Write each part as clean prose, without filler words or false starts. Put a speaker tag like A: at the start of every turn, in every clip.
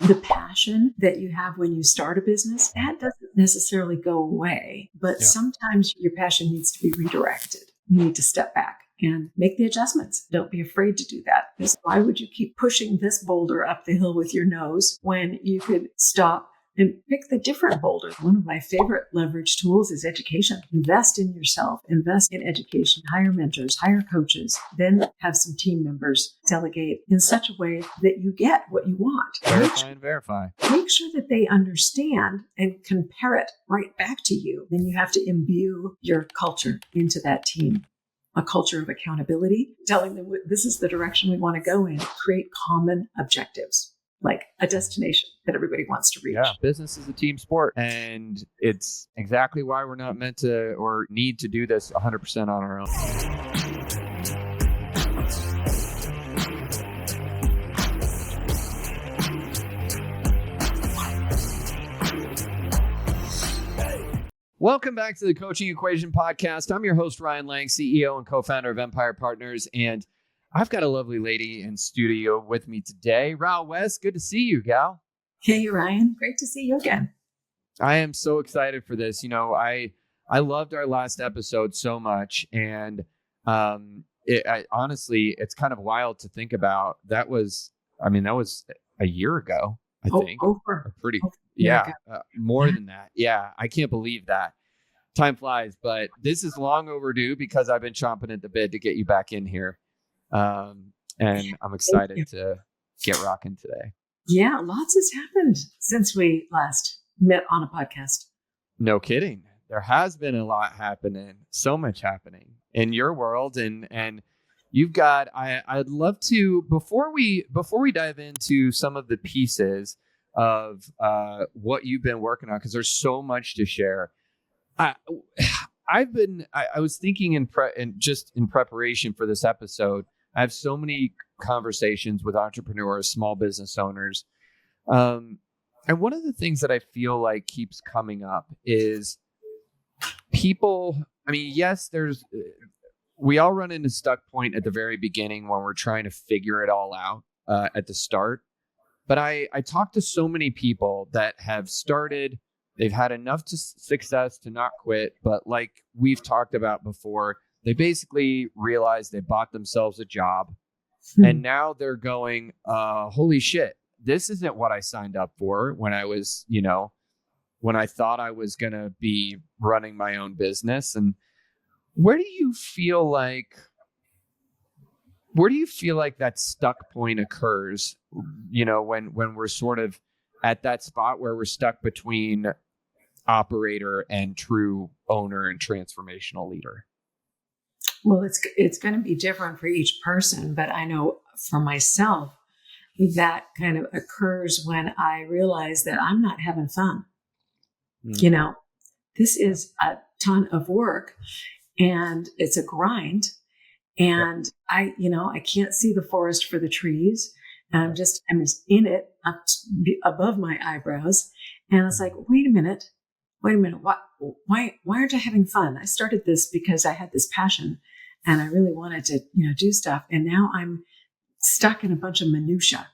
A: The passion that you have when you start a business, that doesn't necessarily go away, but sometimes your passion needs to be redirected. You need to step back and make the adjustments. Don't be afraid to do that. Because why would you keep pushing this boulder up the hill with your nose when you could stop and pick the different boulder? One of my favorite leverage tools is education. Invest in yourself, invest in education, hire mentors, hire coaches, then have some team members delegate in such a way that you get what you want.
B: Verify.
A: Make sure that they understand and compare it right back to you. Then you have to imbue your culture into that team. A culture of accountability, telling them this is the direction we want to go in. Create common objectives, like a destination that everybody wants to reach.
B: Yeah, business is a team sport, and it's exactly why we're not meant to or need to do this 100% on our own. Welcome back to the Coaching Equation Podcast. I'm your host, Ryan Lang, CEO and co-founder of Empire Partners, and I've got a lovely lady in studio with me today. Ral West, good to see you, gal.
A: Hey, Ryan. Great to see you again.
B: I am so excited for this. You know, I loved our last episode so much, and honestly, it's kind of wild to think about. That was a year ago, I think. More than that. Yeah, I can't believe that. Time flies, but this is long overdue because I've been chomping at the bit to get you back in here. And I'm excited to get rocking today.
A: Yeah, lots has happened since we last met on a podcast.
B: No kidding. There has been a lot happening, so much happening in your world. And you've got, I'd love to, before we dive into some of the pieces of what you've been working on, because there's so much to share. I was thinking in preparation for this episode, I have so many conversations with entrepreneurs, small business owners. And one of the things that I feel like keeps coming up is people, yes, we all run into stuck point at the very beginning when we're trying to figure it all out at the start. But I talk to so many people that have started, they've had enough success to not quit. But like we've talked about before, they basically realized they bought themselves a job. And now they're going, holy shit, this isn't what I signed up for when I was, when I thought I was going to be running my own business. And where do you feel like that stuck point occurs, when we're sort of at that spot where we're stuck between operator and true owner and transformational leader?
A: Well, it's going to be different for each person, but I know for myself that kind of occurs when I realize that I'm not having fun. This is a ton of work and it's a grind. And I can't see the forest for the trees. And I'm just in it up above my eyebrows. And it's like, wait a minute. Why aren't I having fun? I started this because I had this passion and I really wanted to, do stuff. And now I'm stuck in a bunch of minutia.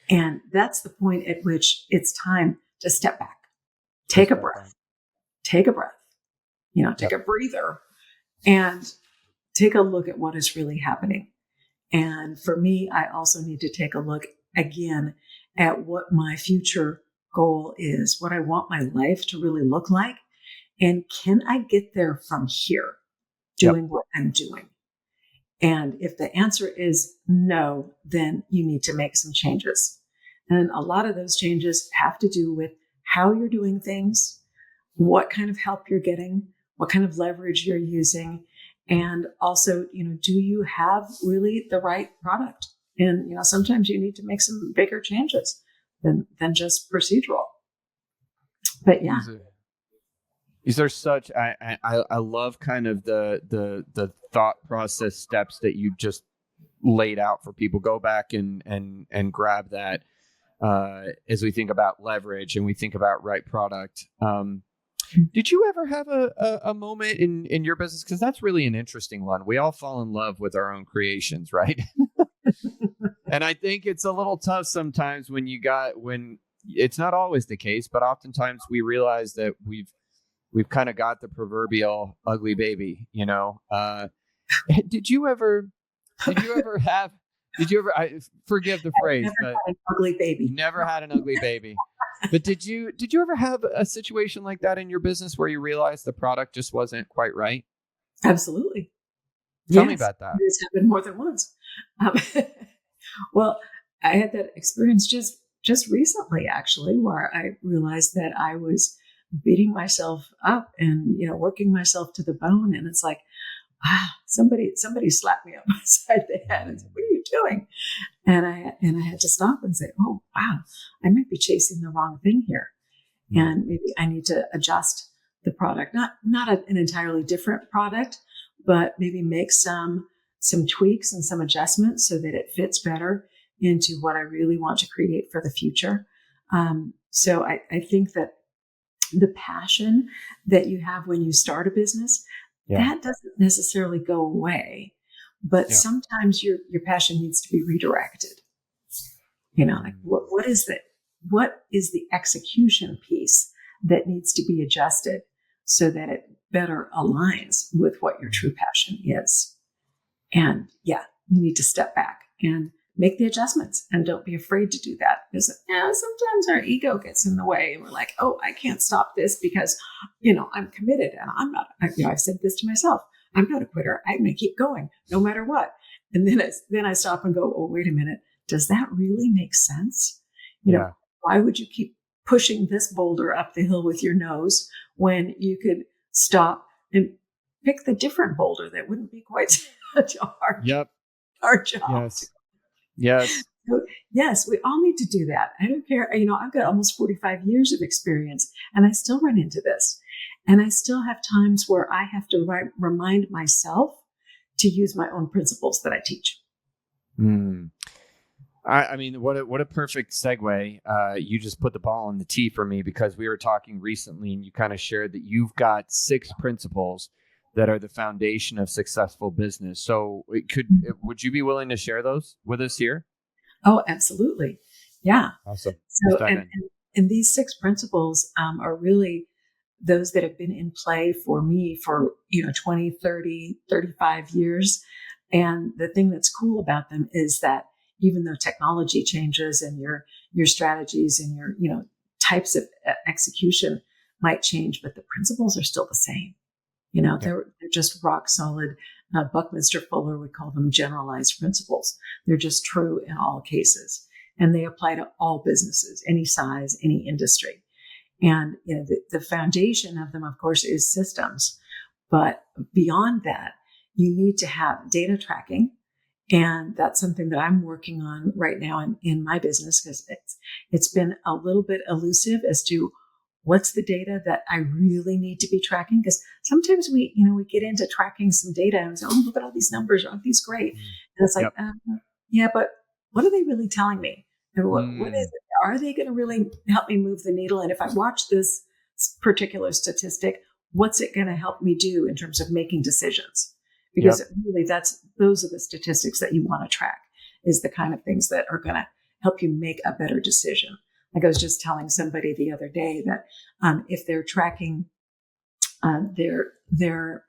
A: And that's the point at which it's time to step back, take a breath, take a breather, and take a look at what is really happening. And for me, I also need to take a look again at what my future goal is, what I want my life to really look like. And can I get there from here doing what I'm doing? And if the answer is no, then you need to make some changes. And a lot of those changes have to do with how you're doing things, what kind of help you're getting, what kind of leverage you're using. And also, do you have really the right product? And, sometimes you need to make some bigger changes than just procedural. But yeah.
B: These are such, I love kind of the thought process steps that you just laid out for people. Go back and grab that as we think about leverage and we think about right product. Did you ever have a moment in your business? Because that's really an interesting one. We all fall in love with our own creations, right? And I think it's a little tough sometimes when it's not always the case, but oftentimes we realize that we've kind of got the proverbial ugly baby, did you ever have, I forgive the
A: I've
B: phrase,
A: never
B: but
A: had an ugly baby.
B: you never had an ugly baby. But did you ever have a situation like that in your business where you realized the product just wasn't quite right?
A: Absolutely.
B: Tell me
A: Yes.
B: about that.
A: It's happened more than once. Um, well, I had that experience just recently, actually, where I realized that I was beating myself up and, working myself to the bone. And it's like, somebody slapped me upside the head and said, "What are you doing?" And I had to stop and say, "Oh, wow, I might be chasing the wrong thing here. And maybe I need to adjust the product, not an entirely different product, but maybe make some tweaks and some adjustments so that it fits better into what I really want to create for the future." So I think that the passion that you have when you start a business, that doesn't necessarily go away, but sometimes your passion needs to be redirected. Like what is the execution piece that needs to be adjusted so that it better aligns with what your true passion is. And you need to step back and make the adjustments, and don't be afraid to do that, because sometimes our ego gets in the way and we're like, "Oh, I can't stop this because, I'm committed and I'm not, I've said this to myself, I'm not a quitter. I'm going to keep going no matter what." And then I stop and go, "Oh, wait a minute. Does that really make sense? Why would you keep pushing this boulder up the hill with your nose when you could stop and pick the different boulder that wouldn't be quite such a hard job?"
B: Yes.
A: So, yes, we all need to do that. I don't care. I've got almost 45 years of experience, and I still run into this. And I still have times where I have to remind myself to use my own principles that I teach.
B: I mean, what a perfect segue. You just put the ball on the tee for me, because we were talking recently and you kind of shared that you've got 6 principles that are the foundation of successful business. So would you be willing to share those with us here?
A: Oh, absolutely. Yeah.
B: Awesome.
A: So, and these 6 principles are really those that have been in play for me for, 20, 30, 35 years. And the thing that's cool about them is that even though technology changes and your strategies and your, types of execution might change, but the principles are still the same. They're just rock solid. Buckminster Fuller would call them generalized principles. They're just true in all cases. And they apply to all businesses, any size, any industry. And the foundation of them, of course, is systems. But beyond that, you need to have data tracking. And that's something that I'm working on right now in my business, because it's been a little bit elusive as to what's the data that I really need to be tracking. Because sometimes we get into tracking some data and we say, "Oh, look at all these numbers. Aren't these great?" And it's like, but what are they really telling me? And what is it? Are they going to really help me move the needle? And if I watch this particular statistic, what's it going to help me do in terms of making decisions? Because really, those are the statistics that you want to track, is the kind of things that are going to help you make a better decision. Like I was just telling somebody the other day that if they're tracking their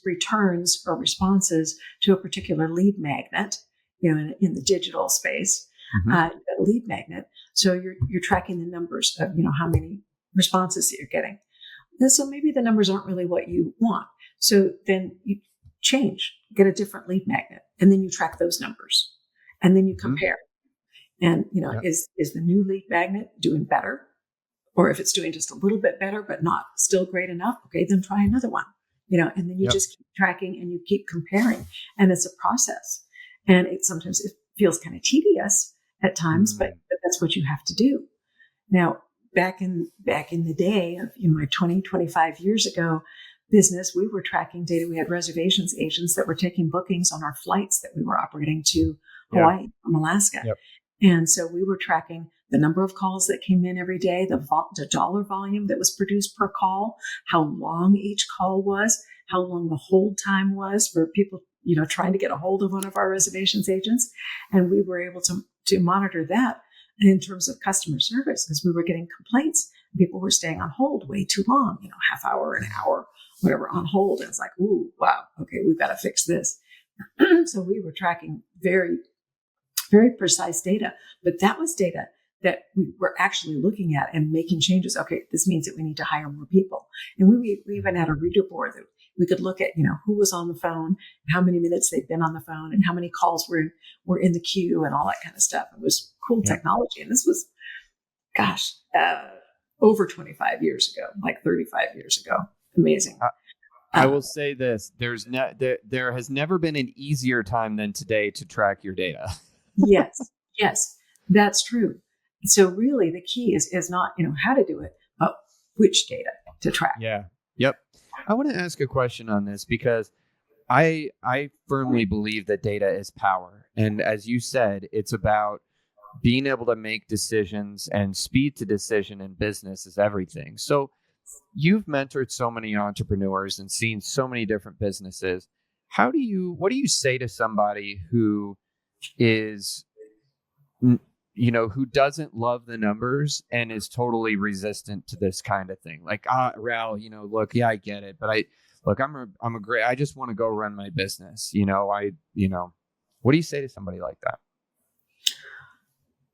A: returns or responses to a particular lead magnet, in the digital space, a lead magnet, so you're tracking the numbers of how many responses that you're getting. And so maybe the numbers aren't really what you want. So then you get a different lead magnet, and then you track those numbers, and then you compare. And, is the new lead magnet doing better? Or if it's doing just a little bit better, but not still great enough, okay, then try another one, and then you just keep tracking and you keep comparing. And it's a process. And sometimes it feels kind of tedious at times, but that's what you have to do. Now, back in the day of my 25 years ago business, we were tracking data. We had reservations agents that were taking bookings on our flights that we were operating to Hawaii from Alaska. And so we were tracking the number of calls that came in every day, the dollar volume that was produced per call, how long each call was, how long the hold time was for people trying to get a hold of one of our reservations agents. And we were able to monitor that in terms of customer service, because we were getting complaints. People were staying on hold way too long, half hour, an hour, whatever, on hold. And it's like, ooh, wow, okay, we've got to fix this. So we were tracking very, very precise data, but that was data that we were actually looking at and making changes. Okay, this means that we need to hire more people. And we even had a reader board that we could look at, who was on the phone, how many minutes they'd been on the phone, and how many calls were in the queue, and all that kind of stuff. It was cool technology. And this was, over 25 years ago, like 35 years ago. Amazing.
B: I will say this: there has never been an easier time than today to track your data.
A: Yes, that's true. So really, the key is not how to do it, but which data to track.
B: Yeah. Yep. I want to ask a question on this, because I firmly believe that data is power, and as you said, it's about being able to make decisions, and speed to decision in business is everything. So you've mentored so many entrepreneurs and seen so many different businesses. What do you say to somebody who is, who doesn't love the numbers and is totally resistant to this kind of thing? Like, Raul, look, yeah, I get it, but I just want to go run my business. What do you say to somebody like that?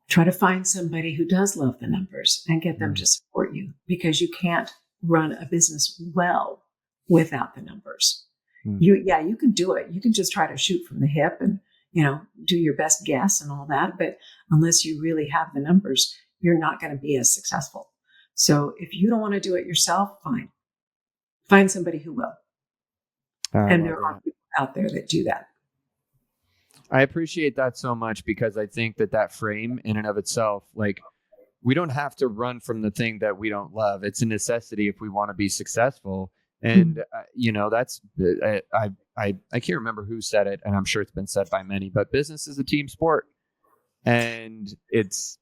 A: Try to find somebody who does love the numbers and get them to support you, because you can't run a business well without the numbers. You can do it. You can just try to shoot from the hip and, do your best guess and all that. But unless you really have the numbers, you're not going to be as successful. So if you don't want to do it yourself, fine. Find somebody who will. And there are people out there that do that.
B: I appreciate that so much, because I think that frame in and of itself, like, we don't have to run from the thing that we don't love. It's a necessity if we want to be successful. And, that's, I can't remember who said it, and I'm sure it's been said by many, but business is a team sport. And it's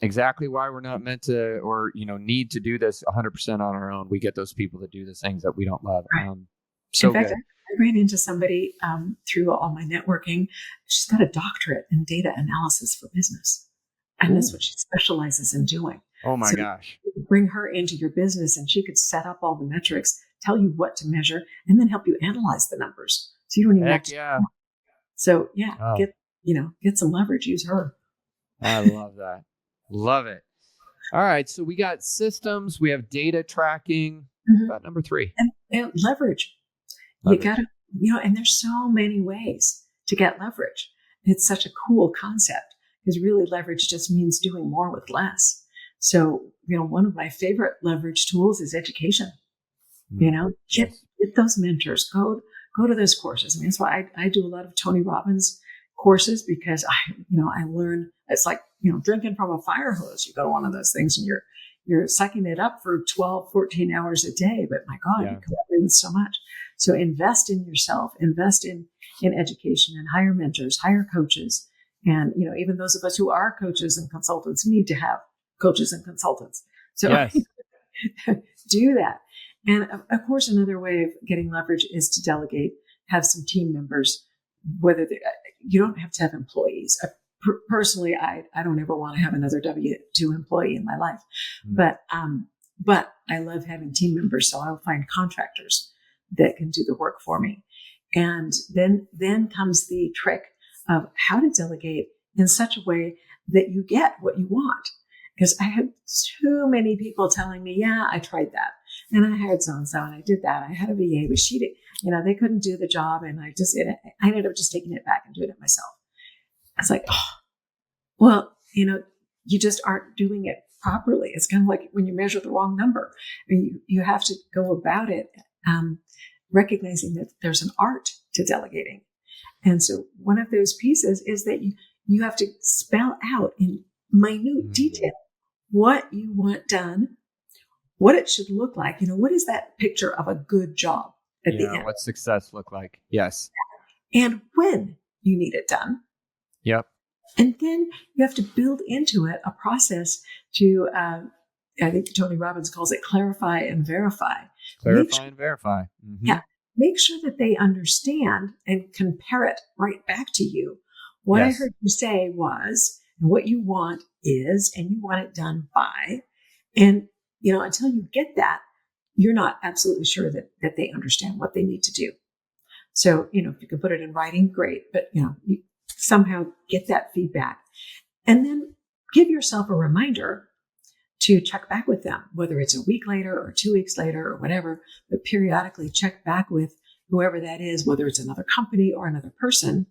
B: exactly why we're not meant to, or, need to do this 100% on our own. We get those people that do the things that we don't love.
A: Right.
B: So
A: in fact,
B: good.
A: I ran into somebody through all my networking. She's got a doctorate in data analysis for business. And that's what she specializes in doing.
B: Oh my gosh.
A: Bring her into your business, and she could set up all the metrics, tell you what to measure, and then help you analyze the numbers. So you don't even have to.
B: Yeah.
A: So get some leverage. Use her.
B: I love that. Love it. All right. So we got systems, we have data tracking. About number 3.
A: And leverage. You got to, and there's so many ways to get leverage. It's such a cool concept, because really leverage just means doing more with less. So, one of my favorite leverage tools is education. Get those mentors, go to those courses. I mean, that's why I do a lot of Tony Robbins courses, because I learn. It's like, drinking from a fire hose. You go to one of those things and you're sucking it up for 12, 14 hours a day. But my God, you come away with so much. So invest in yourself, invest in education, and hire mentors, hire coaches. And, even those of us who are coaches and consultants need to have coaches and consultants. So do that. And of course, another way of getting leverage is to delegate, have some team members, you don't have to have employees. Personally, I don't ever want to have another W-2 employee in my life, but I love having team members. So I'll find contractors that can do the work for me. And then comes the trick of how to delegate in such a way that you get what you want. Because I had too many people telling me, yeah, I tried that. And I hired so-and-so and I did that. I had a VA, but she did, they couldn't do the job. And I ended up just taking it back and doing it myself. I was like, you just aren't doing it properly. It's kind of like when you measure the wrong number. I mean, you have to go about it recognizing that there's an art to delegating. And so one of those pieces is that you have to spell out in minute detail what you want done, what it should look like. What is that picture of a good job at the end?
B: What success look like? Yes.
A: And when you need it done.
B: Yep.
A: And then you have to build into it a process to, I think Tony Robbins calls it clarify and verify.
B: Clarify and verify. Mm-hmm.
A: Yeah. make sure that they understand and compare it right back to you. What I heard you say was, and what you want is, and you want it done by. And, until you get that, you're not absolutely sure that they understand what they need to do. So, if you can put it in writing, great. But, you somehow get that feedback and then give yourself a reminder to check back with them, whether it's a week later or 2 weeks later or whatever, but periodically check back with whoever that is, whether it's another company or another person,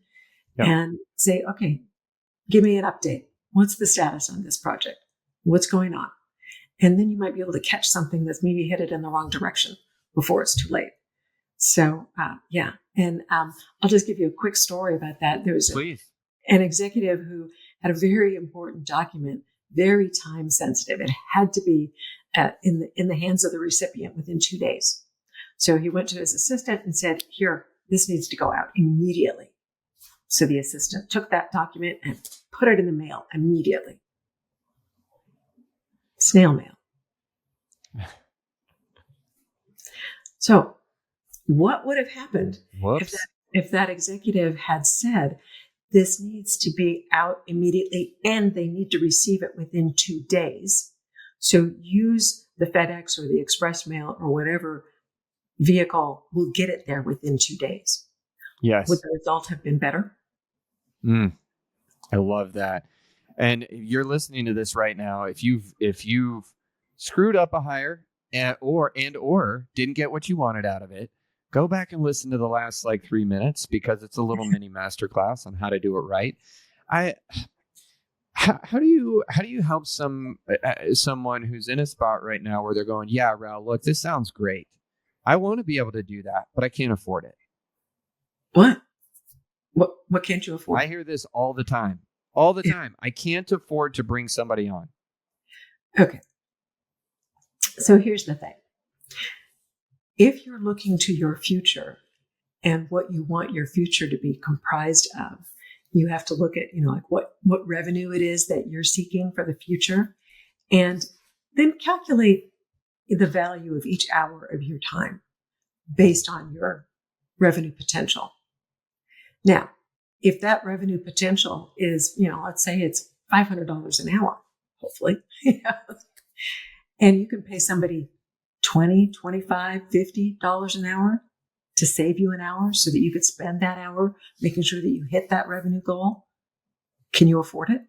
A: and say, okay, give me an update. What's the status on this project? What's going on? And then you might be able to catch something that's maybe headed in the wrong direction before it's too late. So, yeah. And I'll just give you a quick story about that. There was an executive who had a very important document, very time sensitive. It had to be in the hands of the recipient within 2 days. So he went to his assistant and said, here, this needs to go out immediately. So the assistant took that document and put it in the mail immediately. Snail mail. So what would have happened if that executive had said, this needs to be out immediately and they need to receive it within 2 days. So use the FedEx or the express mail or whatever vehicle will get it there within 2 days.
B: Yes.
A: Would the result have been better?
B: I love that. And you're listening to this right now. If you've screwed up a hire or didn't get what you wanted out of it, go back and listen to the last 3 minutes because it's a little mini masterclass on how to do it right. How do you help someone who's in a spot right now where they're going, yeah, Raul, look, this sounds great. I want to be able to do that, but I can't afford it.
A: What can't you afford?
B: I hear this all the time. All the time. I can't afford to bring somebody on.
A: Okay. So here's the thing. If you're looking to your future and what you want your future to be comprised of, you have to look at, what revenue it is that you're seeking for the future, and then calculate the value of each hour of your time based on your revenue potential. Now, if that revenue potential is, let's say it's $500 an hour, hopefully, and you can pay somebody $20, $25, $50 an hour to save you an hour so that you could spend that hour making sure that you hit that revenue goal. Can you afford it?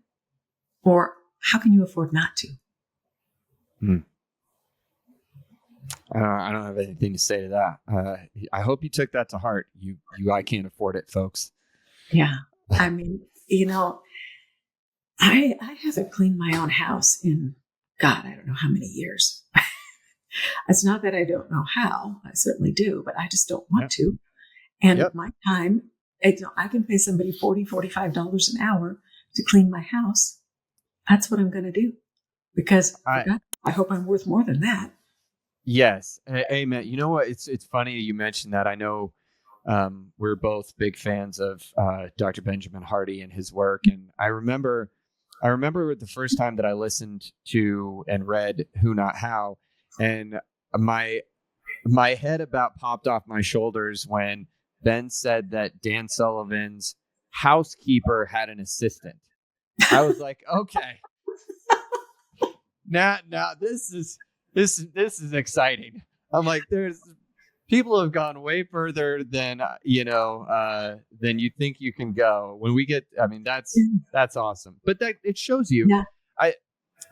A: Or how can you afford not to?
B: I don't have anything to say to that. I hope you took that to heart. I can't afford it, folks.
A: Yeah. I mean, I haven't cleaned my own house in, God, I don't know how many years. It's not that I don't know how. I certainly do, but I just don't want to. And my time, I can pay somebody $40, $45 an hour to clean my house. That's what I'm going to do because I hope I'm worth more than that.
B: Yes. Amen. You know what? It's funny you mentioned that. I know we're both big fans of Dr. Benjamin Hardy and his work. And I remember the first time that I listened to and read Who Not How, and my head about popped off my shoulders when Ben said that Dan Sullivan's housekeeper had an assistant. I was like, okay, now this is exciting. I'm like, there's people have gone way further than than you think you can go. When we get, I mean, that's awesome. But that it shows you.
A: Yeah.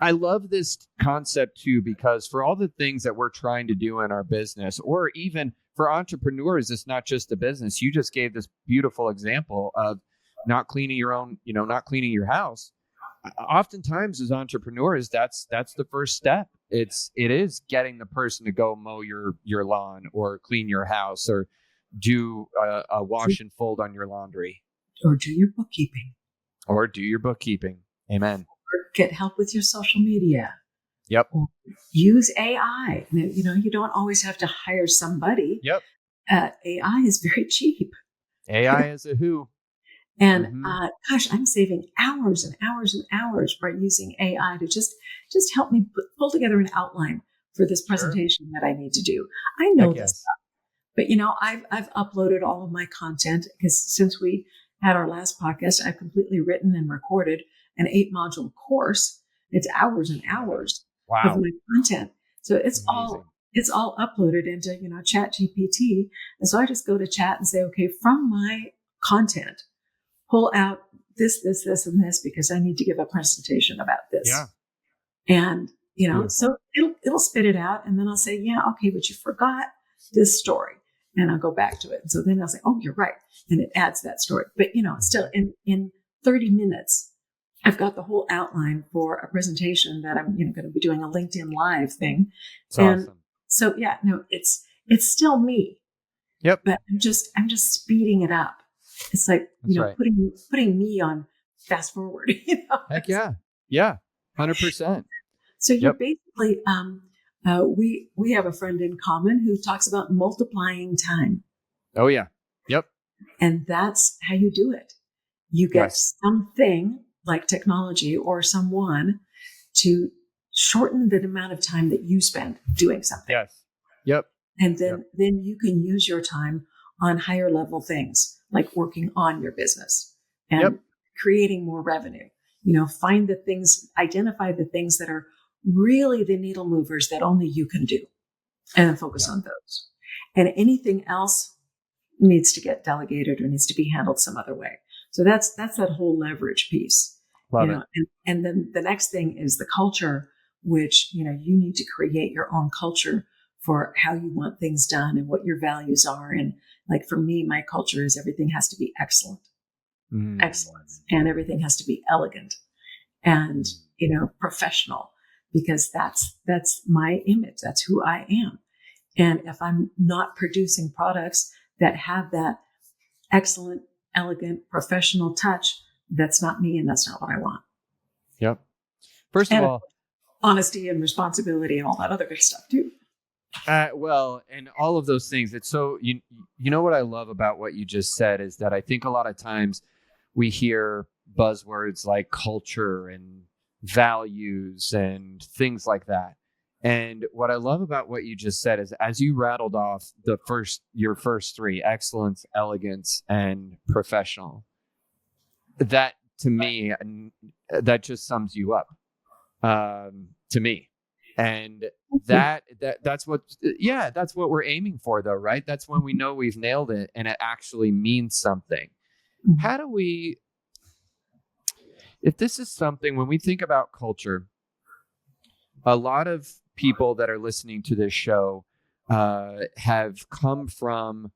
B: I love this concept too, because for all the things that we're trying to do in our business, or even for entrepreneurs, it's not just a business. You just gave this beautiful example of not cleaning your own, not cleaning your house. Oftentimes as entrepreneurs, that's the first step. It is getting the person to go mow your lawn or clean your house or do a wash and fold on your laundry.
A: Or do your bookkeeping.
B: Amen.
A: Get help with your social media.
B: Yep.
A: Use AI. You don't always have to hire somebody.
B: Yep.
A: AI is very cheap.
B: AI is a who.
A: And gosh, I'm saving hours and hours and hours by using AI to just help me pull together an outline for this presentation that I need to do. I know this stuff, But I've uploaded all of my content because since we had our last podcast, I've completely written and recorded an 8-module course. It's hours and hours of
B: Wow.
A: my content. So it's
B: Amazing.
A: all uploaded into, Chat GPT. And so I just go to chat and say, okay, from my content, pull out this, and this, because I need to give a presentation about this.
B: Yeah.
A: And,
B: Beautiful.
A: so it'll spit it out. And then I'll say, yeah, okay, but you forgot this story. And I'll go back to it. And so then I'll say, oh, you're right. And it adds that story. But, still in 30 minutes, I've got the whole outline for a presentation that I'm, going to be doing a LinkedIn Live thing.
B: It's awesome.
A: So yeah, no, it's still me.
B: Yep.
A: But I'm just speeding it up. It's like,
B: right.
A: putting me on fast forward.
B: Heck yeah. Yeah. 100%.
A: So you're basically, we have a friend in common who talks about multiplying time.
B: Oh yeah. Yep.
A: And that's how you do it. You get something like technology or someone to shorten the amount of time that you spend doing something.
B: Yes. Yep.
A: And then you can use your time on higher level things like working on your business and creating more revenue. Identify the things that are really the needle movers that only you can do, and then focus on those. And anything else needs to get delegated or needs to be handled some other way. So that's that whole leverage piece.
B: Love it.
A: And then the next thing is the culture, which, you need to create your own culture for how you want things done and what your values are. And like for me, my culture is everything has to be excellent, excellence, and everything has to be elegant and, professional, because that's my image. That's who I am. And if I'm not producing products that have that excellent, elegant, professional touch, that's not me, and that's not what I want.
B: Yep. First of all,
A: honesty and responsibility and all that other good stuff too.
B: Well, and all of those things. It's so, you know what I love about what you just said is that I think a lot of times we hear buzzwords like culture and values and things like that. And what I love about what you just said is, as you rattled off your first three: excellence, elegance, and professional, that to me, that just sums you up, to me. And that's what we're aiming for, though, right? That's when we know we've nailed it and it actually means something. Mm-hmm. How do we, if this is something, when we think about culture, a lot of people that are listening to this show have come from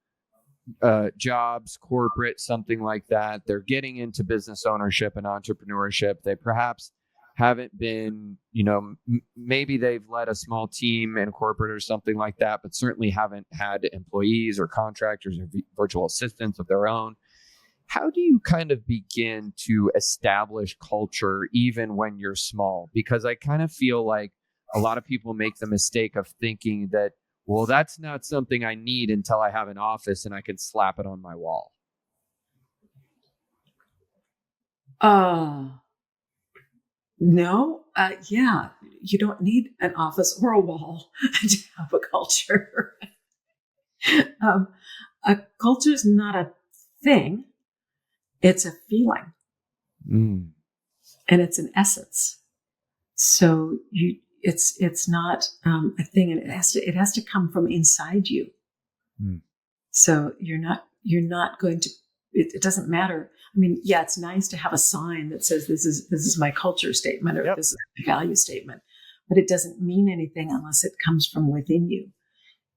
B: jobs, corporate, something like that. They're getting into business ownership and entrepreneurship. They perhaps haven't been, maybe they've led a small team in corporate or something like that, but certainly haven't had employees or contractors or virtual assistants of their own. How do you kind of begin to establish culture even when you're small? Because I kind of feel like a lot of people make the mistake of thinking that, well, that's not something I need until I have an office and I can slap it on my wall.
A: No, you don't need an office or a wall to have a culture. A culture is not a thing; it's a feeling, and it's an essence. So it's not a thing, and it has to come from inside you. So you're not going to. It doesn't matter. I mean, yeah, it's nice to have a sign that says this is my culture statement, or this is my value statement, but it doesn't mean anything unless it comes from within you.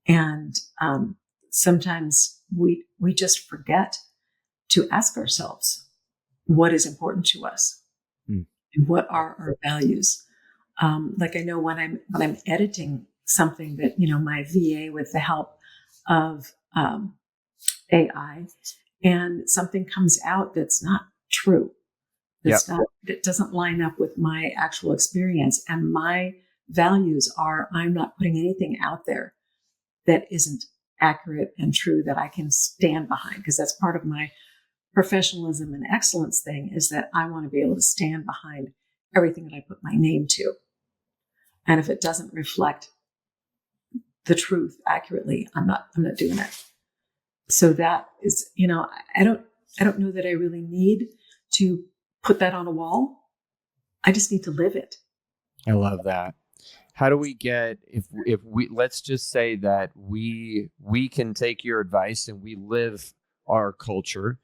A: And sometimes we just forget to ask ourselves what is important to us and what are our values. Like I know when I'm editing something that my VA, with the help of AI, and something comes out that's not true, that doesn't line up with my actual experience, and my values are, I'm not putting anything out there that isn't accurate and true that I can stand behind, because that's part of my professionalism and excellence thing, is that I want to be able to stand behind everything that I put my name to. And if it doesn't reflect the truth accurately, I'm not doing it. So that is, I don't know that I really need to put that on a wall. I just need to live it.
B: I love that. How do we get, if we, let's just say that we can take your advice and we live our culture.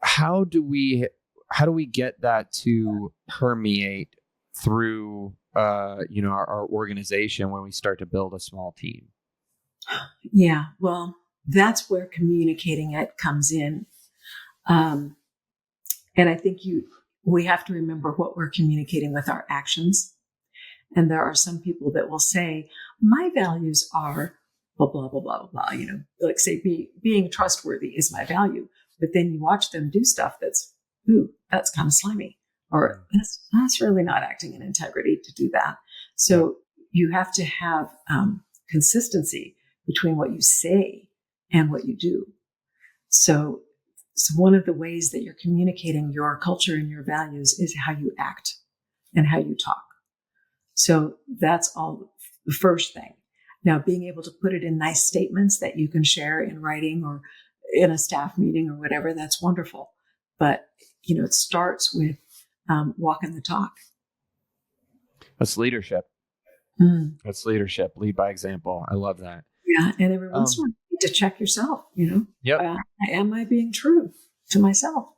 B: How do we get that to permeate through our organization when we start to build a small team?
A: Yeah, well, that's where communicating it comes in. And I think we have to remember what we're communicating with our actions. And there are some people that will say, my values are blah, blah, blah, blah, blah, like say being trustworthy is my value. But then you watch them do stuff that's kind of slimy, or that's really not acting in integrity to do that. So you have to have consistency between what you say and what you do. So one of the ways that you're communicating your culture and your values is how you act and how you talk. So that's all the first thing. Now, being able to put it in nice statements that you can share in writing or in a staff meeting or whatever, that's wonderful. But, it starts with walking the talk.
B: That's leadership. That's leadership. Lead by example. I love that.
A: Yeah. And every once in a while, you need to check yourself,
B: Yep.
A: Am I being true to myself?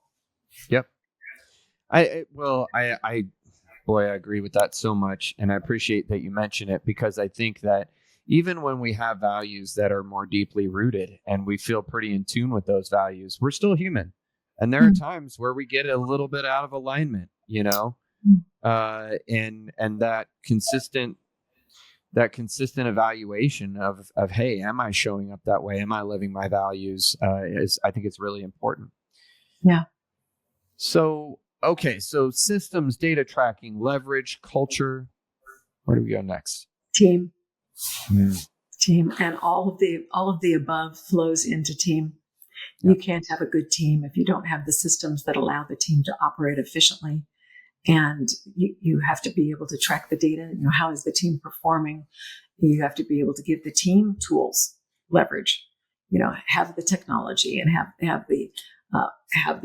B: Yep. I agree with that so much. And I appreciate that you mention it, because I think that even when we have values that are more deeply rooted and we feel pretty in tune with those values, we're still human. And there are times where we get a little bit out of alignment, and that consistent evaluation of, hey, am I showing up that way? Am I living my values? I think it's really important.
A: Yeah.
B: So, okay. So systems, data tracking, leverage, culture. Where do we go next?
A: Team. Team. And all of the above flows into team. You can't have a good team if you don't have the systems that allow the team to operate efficiently. And you have to be able to track the data. How is the team performing? You have to be able to give the team tools, leverage, have the technology and have the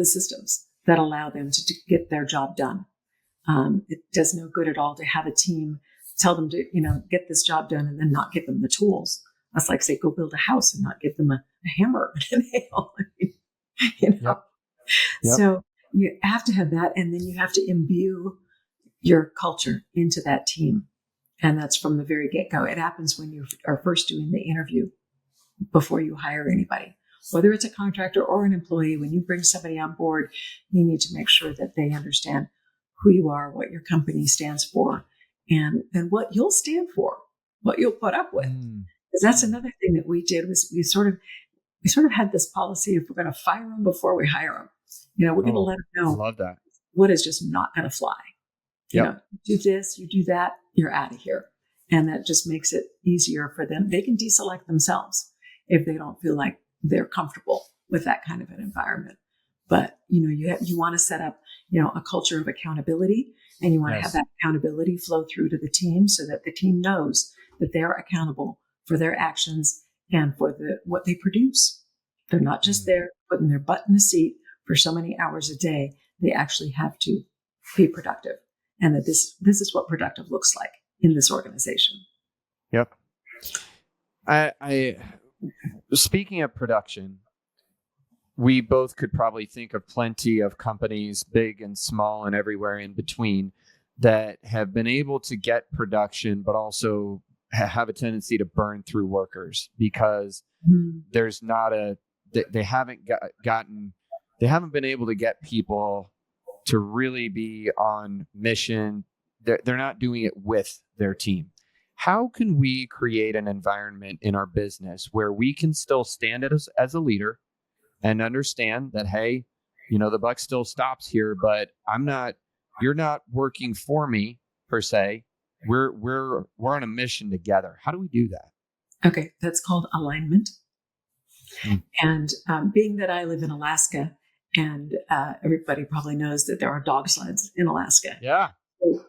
A: systems that allow them to get their job done. It does no good at all to have a team tell them to, get this job done and then not give them the tools. That's like, say, go build a house and not give them a hammer and a nail.
B: Yep.
A: So you have to have that. And then you have to imbue your culture into that team. And that's from the very get-go. It happens when you are first doing the interview before you hire anybody. Whether it's a contractor or an employee, when you bring somebody on board, you need to make sure that they understand who you are, what your company stands for, and what you'll stand for, what you'll put up with. Because that's another thing that we did was we sort of had this policy of we're going to fire them before we hire them. We're going to let them know.
B: Love that.
A: What is just not going to fly. Do this, you do that, you're out of here. And that just makes it easier for them. They can deselect themselves if they don't feel like they're comfortable with that kind of an environment. But, you want to set up, a culture of accountability, and you want to have that accountability flow through to the team so that the team knows that they're accountable for their actions and for what they produce. They're not just there putting their butt in the seat for so many hours a day. They actually have to be productive, and that this is what productive looks like in this organization.
B: Yep. I speaking of production, we both could probably think of plenty of companies, big and small and everywhere in between, that have been able to get production, but also have a tendency to burn through workers because there's not they haven't been able to get people to really be on mission. They're not doing it with their team. How can we create an environment in our business where we can still stand as a leader and understand that, hey, the buck still stops here, but you're not working for me per se. We're on a mission together. How do we do that?
A: Okay. That's called alignment. And being that I live in Alaska, and everybody probably knows that there are dog sleds in Alaska.
B: Yeah.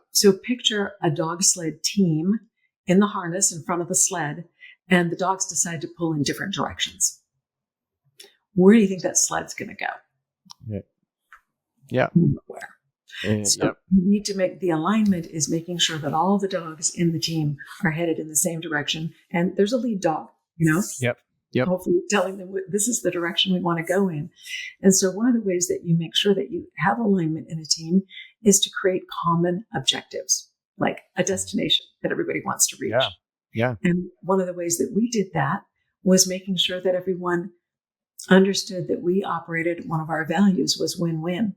A: So picture a dog sled team in the harness in front of the sled, and the dogs decide to pull in different directions. where do you think that sled's going to go?
B: Yeah.
A: Nowhere. So
B: Yep.
A: you need to make the alignment is making sure that all the dogs in the team are headed in the same direction. And there's a lead dog,
B: Yep.
A: hopefully telling them this is the direction we want to go in. And so one of the ways that you make sure that you have alignment in a team is to create common objectives, like a destination that everybody wants to reach.
B: Yeah.
A: And one of the ways that we did that was making sure that everyone understood that we operated, one of our values was win-win.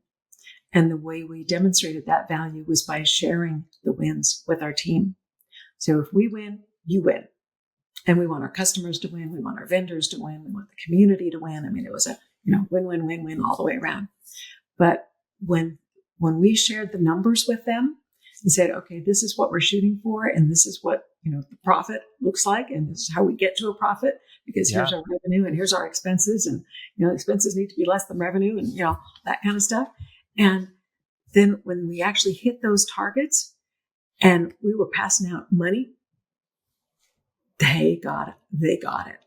A: And the way we demonstrated that value was by sharing the wins with our team. So if we win, you win. And we want our customers to win. We want our vendors to win. We want the community to win. I mean, it was a, win all the way around. But when we shared the numbers with them and said, okay, this is what we're shooting for, and this is what, the profit looks like, and this is how we get to a profit, because here's our revenue and here's our expenses, and, expenses need to be less than revenue, and, that kind of stuff. And then when we actually hit those targets and we were passing out money, they got it.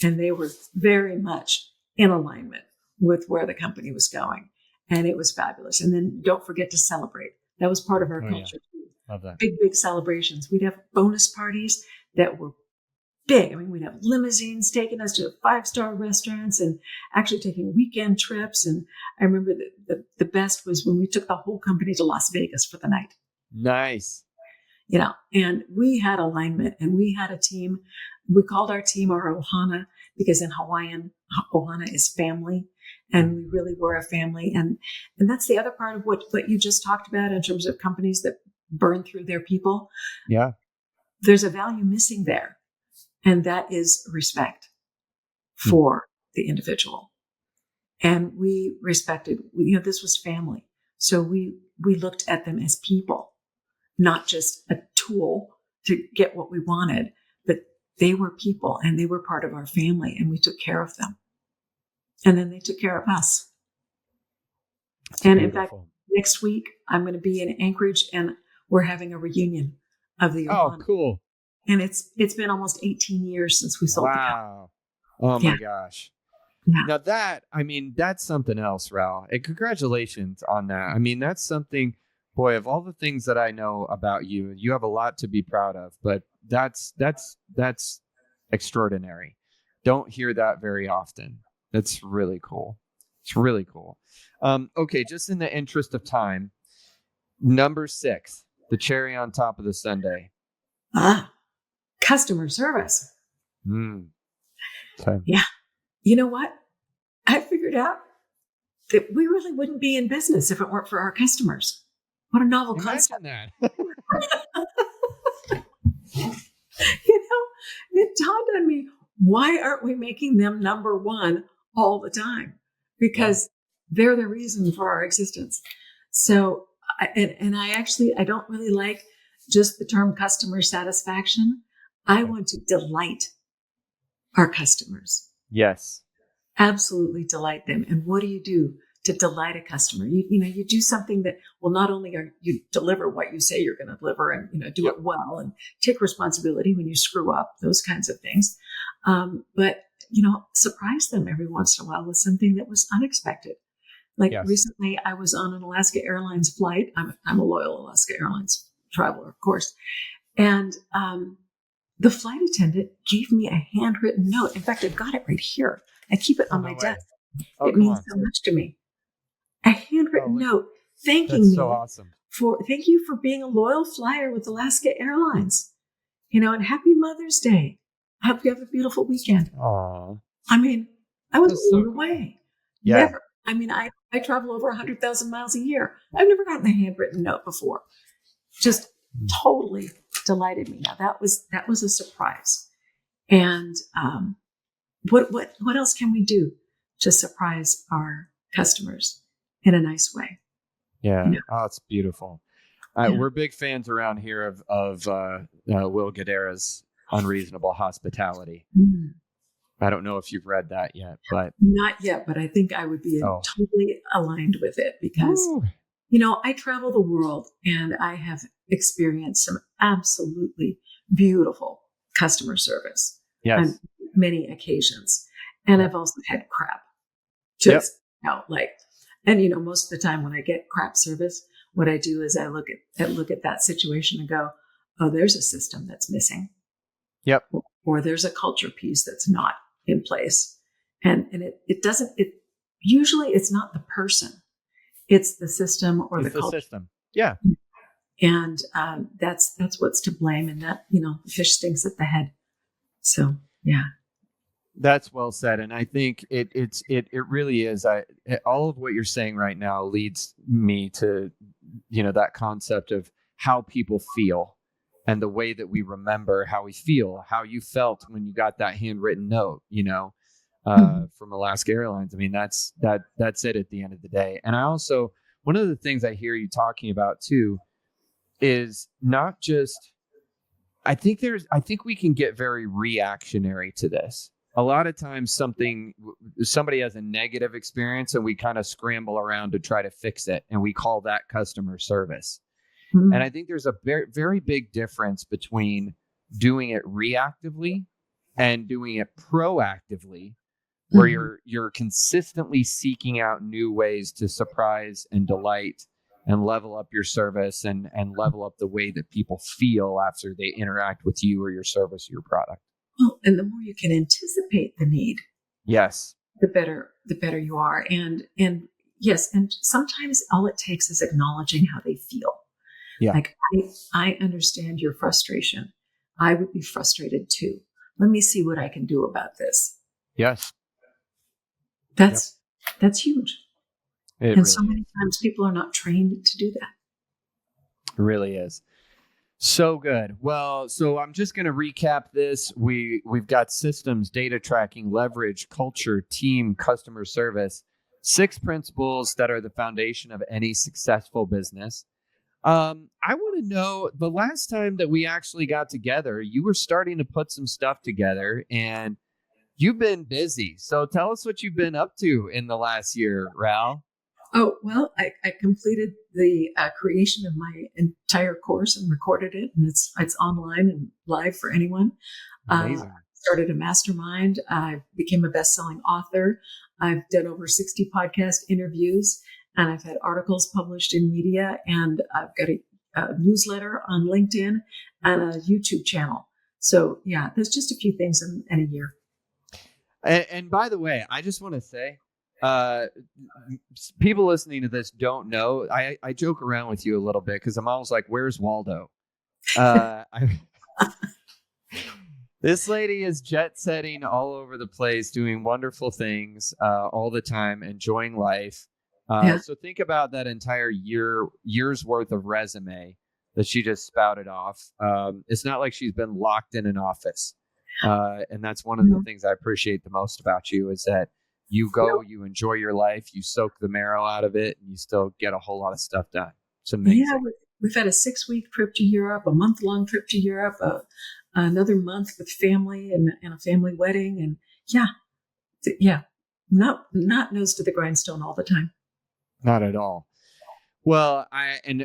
A: And they were very much in alignment with where the company was going. And it was fabulous. And then don't forget to celebrate. That was part of our culture too.
B: Love that.
A: Big celebrations. We'd have bonus parties that were big. I mean, we'd have limousines taking us to 5-star restaurants and actually taking weekend trips. And I remember the best was when we took the whole company to Las Vegas for the night.
B: Nice.
A: And we had alignment, and we had a team. We called our team our Ohana, because in Hawaiian, Ohana is family. And we really were a family. And that's the other part of what you just talked about in terms of companies that burn through their people.
B: Yeah.
A: There's a value missing there. And that is respect for the individual. And we respected, this was family. So we looked at them as people, not just a tool to get what we wanted, but they were people and they were part of our family, and we took care of them. And then they took care of us.
B: That's
A: and
B: beautiful.
A: In fact, next week I'm going to be in Anchorage, and we're having a reunion of the Ohana.
B: Oh, cool.
A: And it's been almost 18 years since we sold the company.
B: Wow. Oh my gosh.
A: Yeah.
B: Now that's something else, Raul. And congratulations on that. I mean, that's something, boy, of all the things that I know about you, you have a lot to be proud of, but that's extraordinary. Don't hear that very often. That's really cool. It's really cool. Okay. Just in the interest of time, number 6, the cherry on top of the sundae.
A: Customer service.
B: Okay.
A: Yeah. You know what? I figured out that we really wouldn't be in business if it weren't for our customers. What a novel concept.
B: That.
A: It dawned on me, why aren't we making them number one all the time? Because they're the reason for our existence. So, I don't really like just the term customer satisfaction. I want to delight our customers.
B: Yes.
A: Absolutely delight them. And what do you do to delight a customer? You do something that will not only you deliver what you say you're going to deliver, and do it well and take responsibility when you screw up, those kinds of things. But surprise them every once in a while with something that was unexpected. Like recently, I was on an Alaska Airlines flight. I'm a loyal Alaska Airlines traveler, of course, and the flight attendant gave me a handwritten note. In fact, I've got it right here. I keep it on my desk. It means so much to me. A handwritten note thanking me.
B: So awesome.
A: Thank you for being a loyal flyer with Alaska Airlines. And happy Mother's Day. I hope you have a beautiful weekend.
B: Aww.
A: I mean, I was blown away.
B: Yeah.
A: Never. I mean, I travel over 100,000 miles a year. I've never gotten a handwritten note before. Just totally delighted me. Now that was a surprise. And what else can we do to surprise our customers in a nice way?
B: Yeah. Oh, it's beautiful. We're big fans around here of Will Guidara's Unreasonable Hospitality. I don't know if you've read that yet, but
A: not yet. But I think I would be totally aligned with it because I travel the world and I have experienced some absolutely beautiful customer service on many occasions, and I've also had crap.
B: Yep.
A: Just, like, and most of the time when I get crap service, what I do is I look at that situation and go, oh, there's a system that's missing.
B: Yep.
A: Or there's a culture piece that's not in place. And it doesn't, usually it's not the person, it's the system or
B: It's
A: the culture.
B: system. Yeah.
A: And that's what's to blame. And that, the fish stinks at the head. So, yeah.
B: That's well said. And I think it really is. All of what you're saying right now leads me to, that concept of how people feel and the way that we remember how we feel, how you felt when you got that handwritten note, from Alaska Airlines. I mean, that's it at the end of the day. And I also, one of the things I hear you talking about too, is not just, I think we can get very reactionary to this. A lot of times somebody has a negative experience and we kind of scramble around to try to fix it. And we call that customer service. Mm-hmm. And I think there's a very, very big difference between doing it reactively and doing it proactively, where you're consistently seeking out new ways to surprise and delight and level up your service and level up the way that people feel after they interact with you or your service or your product.
A: Well, and the more you can anticipate the need,
B: yes,
A: the better you are. And yes, and sometimes all it takes is acknowledging how they feel. Yeah. Like, I understand your frustration. I would be frustrated too. Let me see what I can do about this.
B: Yes.
A: That's huge.
B: It
A: and
B: really
A: so many times people are not trained to do that.
B: It really is. So good. Well, so I'm just going to recap this. We've got systems, data tracking, leverage, culture, team, customer service, 6 principles that are the foundation of any successful business. I want to know, the last time that we actually got together, you were starting to put some stuff together and you've been busy. So tell us what you've been up to in the last year, Ral.
A: Oh, well, I completed the creation of my entire course and recorded it, and it's online and live for anyone.
B: Amazing.
A: Started a mastermind. I became a best-selling author. I've done over 60 podcast interviews, and I've had articles published in media, and I've got a newsletter on LinkedIn and a YouTube channel. So, yeah, there's just a few things in a year.
B: And by the way, I just want to say, people listening to this don't know. I joke around with you a little bit because I'm always like, "Where's Waldo?" This lady is jet setting all over the place, doing wonderful things all the time, enjoying life. So think about that entire year's worth of resume that she just spouted off. It's not like she's been locked in an office, and that's one of the things I appreciate the most about you is that. You go, you enjoy your life, you soak the marrow out of it, and you still get a whole lot of stuff done. It's amazing. Yeah,
A: we've had a 6-week trip to Europe, a month-long trip to Europe, another month with family and a family wedding. And not nose to the grindstone all the time.
B: Not at all. Well,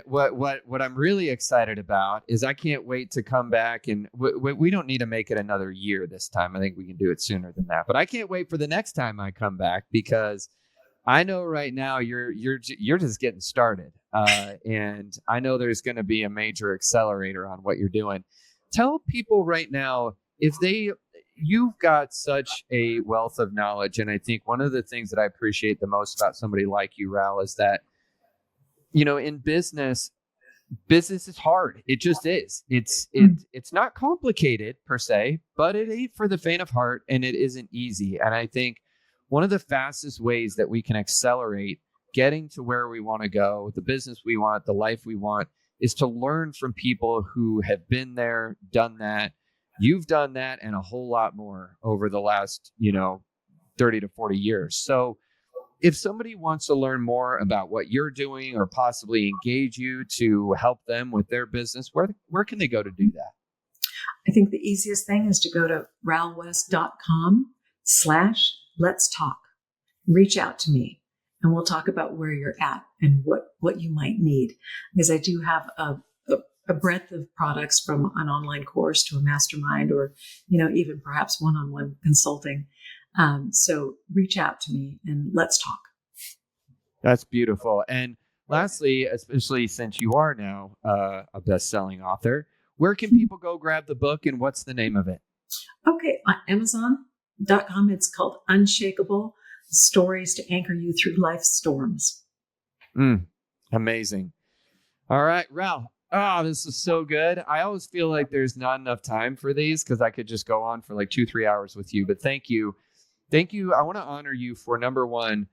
B: what I'm really excited about is I can't wait to come back, and we don't need to make it another year this time. I think we can do it sooner than that. But I can't wait for the next time I come back because I know right now you're just getting started, and I know there's going to be a major accelerator on what you're doing. Tell people right now you've got such a wealth of knowledge, and I think one of the things that I appreciate the most about somebody like you, Ral, is that. In business is hard. It just is. It's not complicated per se, but it ain't for the faint of heart, and it isn't easy. And I think one of the fastest ways that we can accelerate getting to where we want to go, the business we want, the life we want, is to learn from people who have been there, done that. You've done that and a whole lot more over the last, 30 to 40 years. So if somebody wants to learn more about what you're doing or possibly engage you to help them with their business, where can they go to do that?
A: I think the easiest thing is to go to ralwest.com/let's talk. Reach out to me and we'll talk about where you're at and what you might need. Because I do have a breadth of products from an online course to a mastermind or, even perhaps one-on-one consulting. So reach out to me and let's talk.
B: That's beautiful. And lastly, especially since you are now a best-selling author, where can people go grab the book and what's the name of it?
A: Okay, on Amazon.com, it's called Unshakable: Stories to Anchor You Through Life's Storms.
B: Amazing. All right, Ralph. Oh, this is so good. I always feel like there's not enough time for these because I could just go on for like 2-3 hours with you. But thank you. Thank you. I want to honor you for number one,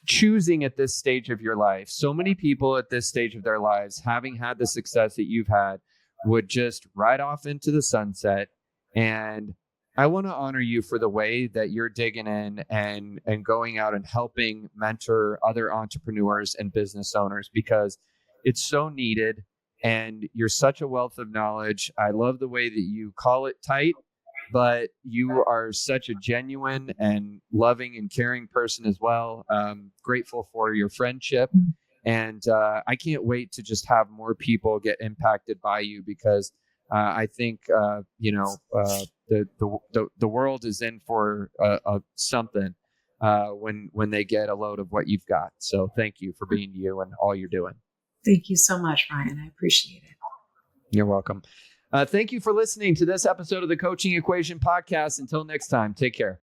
B: choosing at this stage of your life. So many people at this stage of their lives, having had the success that you've had, would just ride off into the sunset. And I want to honor you for the way that you're digging in and going out and helping mentor other entrepreneurs and business owners, because it's so needed. And you're such a wealth of knowledge. I love the way that you call it tight, but you are such a genuine and loving and caring person as well. Grateful for your friendship. And I can't wait to just have more people get impacted by you, because I think, the world is in for something when they get a load of what you've got. So thank you for being you and all you're doing.
A: Thank you so much, Ryan. I appreciate it.
B: You're welcome. Thank you for listening to this episode of the Coaching Equation Podcast. Until next time, take care.